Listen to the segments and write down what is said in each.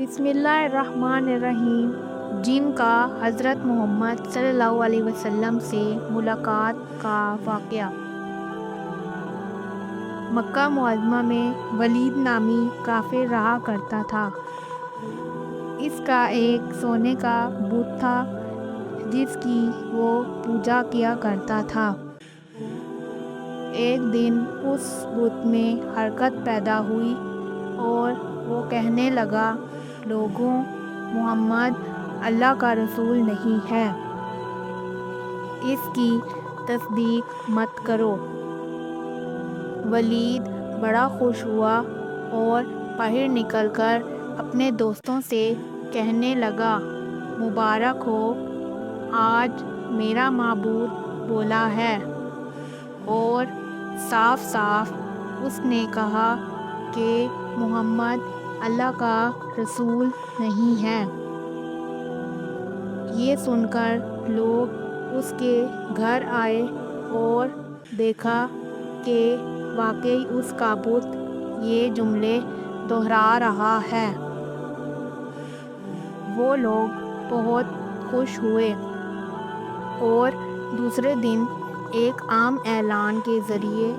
بسم اللہ الرحمن الرحیم۔ جن کا حضرت محمد صلی اللہ علیہ وسلم سے ملاقات کا واقعہ۔ مکہ معظمہ میں ولید نامی کافر رہا کرتا تھا۔ اس کا ایک سونے کا بت تھا جس کی وہ پوجا کیا کرتا تھا۔ ایک دن اس بت میں حرکت پیدا ہوئی اور وہ کہنے لگا، لوگوں، محمد اللہ کا رسول نہیں ہے، اس کی تصدیق مت کرو۔ ولید بڑا خوش ہوا اور باہر نکل کر اپنے دوستوں سے کہنے لگا، مبارک ہو، آج میرا معبود بولا ہے اور صاف صاف اس نے کہا کہ محمد اللہ کا رسول نہیں ہے۔ یہ سن کر لوگ اس کے گھر آئے اور دیکھا کہ واقعی اس کا بت یہ جملے دہرا رہا ہے۔ وہ لوگ بہت خوش ہوئے اور دوسرے دن ایک عام اعلان کے ذریعے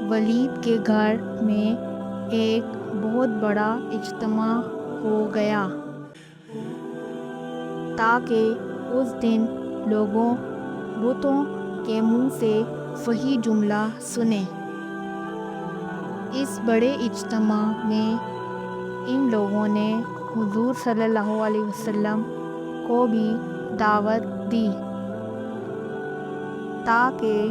ولید کے گھر میں ایک بہت بڑا اجتماع ہو گیا تاکہ اس دن لوگوں بتوں کے منہ سے وہی جملہ سنیں۔ اس بڑے اجتماع میں ان لوگوں نے حضور صلی اللہ علیہ وسلم کو بھی دعوت دی تاکہ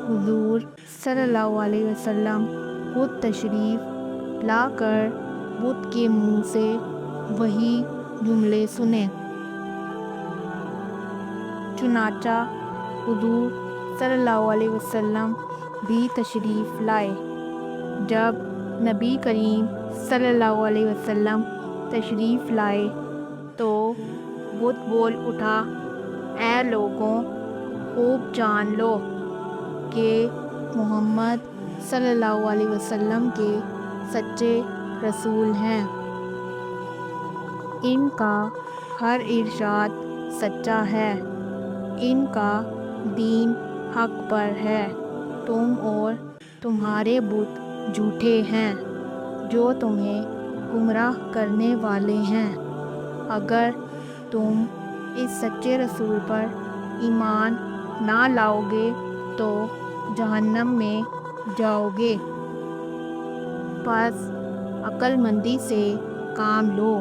حضور صلی اللہ علیہ وسلم خود تشریف لا کر بت کے منہ سے وہی جملے سنیں۔ چنانچہ حضور صلی اللہ علیہ وسلم بھی تشریف لائے۔ جب نبی کریم صلی اللہ علیہ وسلم تشریف لائے تو بت بول اٹھا، اے لوگوں، خوب جان لو کہ محمد صلی اللہ علیہ وسلم کے سچے رسول ہیں۔ ان کا ہر ارشاد سچا ہے، ان کا دین حق پر ہے، تم اور تمہارے بت جھوٹے ہیں جو تمہیں گمراہ کرنے والے ہیں۔ اگر تم اس سچے رسول پر ایمان نہ لاؤ گے تو جہنم میں جاؤ گے۔ پس عقل مندی سے کام لو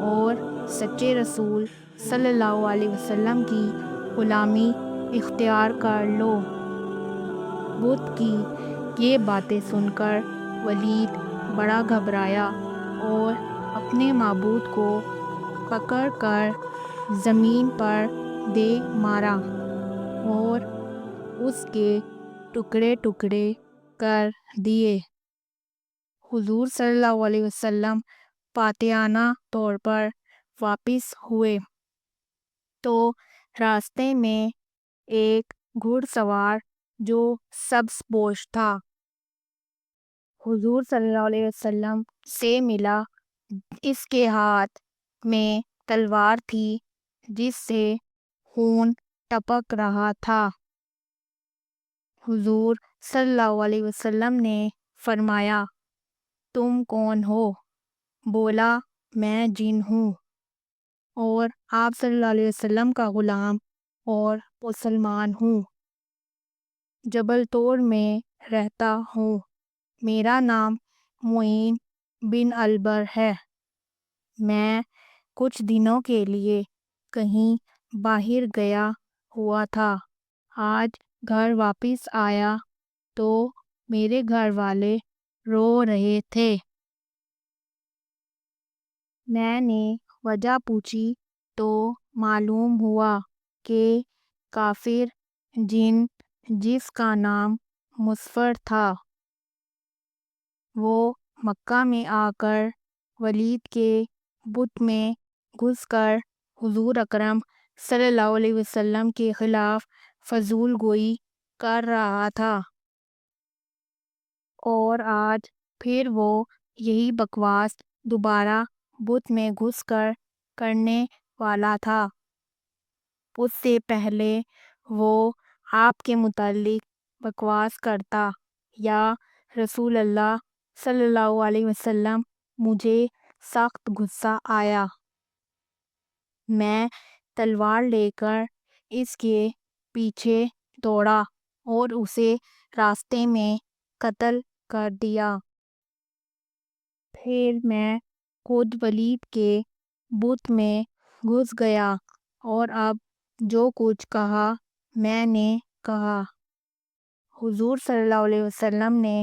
اور سچے رسول صلی اللہ علیہ وسلم کی غلامی اختیار کر لو۔ بت کی یہ باتیں سن کر ولید بڑا گھبرایا اور اپنے معبود کو پکڑ کر زمین پر دے مارا اور اس کے ٹکڑے ٹکڑے کر دیے۔ حضور صلی اللہ علیہ وسلم فاتحانہ طور پر واپس ہوئے تو راستے میں ایک گھڑ سوار جو سبز پوش تھا حضور صلی اللہ علیہ وسلم سے ملا۔ اس کے ہاتھ میں تلوار تھی جس سے خون ٹپک رہا تھا۔ حضور صلی اللہ علیہ وسلم نے فرمایا، تم کون ہو؟ بولا، میں جن ہوں اور آپ صلی اللہ علیہ وسلم کا غلام اور مسلمان ہوں۔ جبل طور میں رہتا ہوں۔ میرا نام معین بن البر ہے۔ میں کچھ دنوں کے لیے کہیں باہر گیا ہوا تھا۔ آج گھر واپس آیا تو میرے گھر والے رو رہے تھے۔ میں نے وجہ پوچھی تو معلوم ہوا کہ کافر جن جس کا نام مسفر تھا وہ مکہ میں آ کر ولید کے بت میں گھس کر حضور اکرم صلی اللہ علیہ وسلم کے خلاف فضول گوئی کر رہا تھا، اور آج پھر وہ یہی بکواس دوبارہ بت میں گھس کر کرنے والا تھا۔ اس سے پہلے وہ آپ کے متعلق بکواس کرتا، یا رسول اللہ صلی اللہ علیہ وسلم مجھے سخت غصہ آیا، میں تلوار لے کر اس کے پیچھے دوڑا اور اسے راستے میں قتل کر دیا۔ پھر میں خود ولید کے بت میں گھس گیا اور اب جو کچھ کہا میں نے کہا۔ حضور صلی اللہ علیہ وسلم نے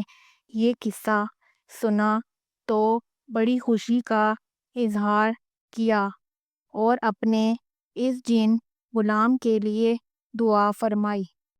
یہ قصہ سنا تو بڑی خوشی کا اظہار کیا اور اپنے اس جن غلام کے لیے دعا فرمائی۔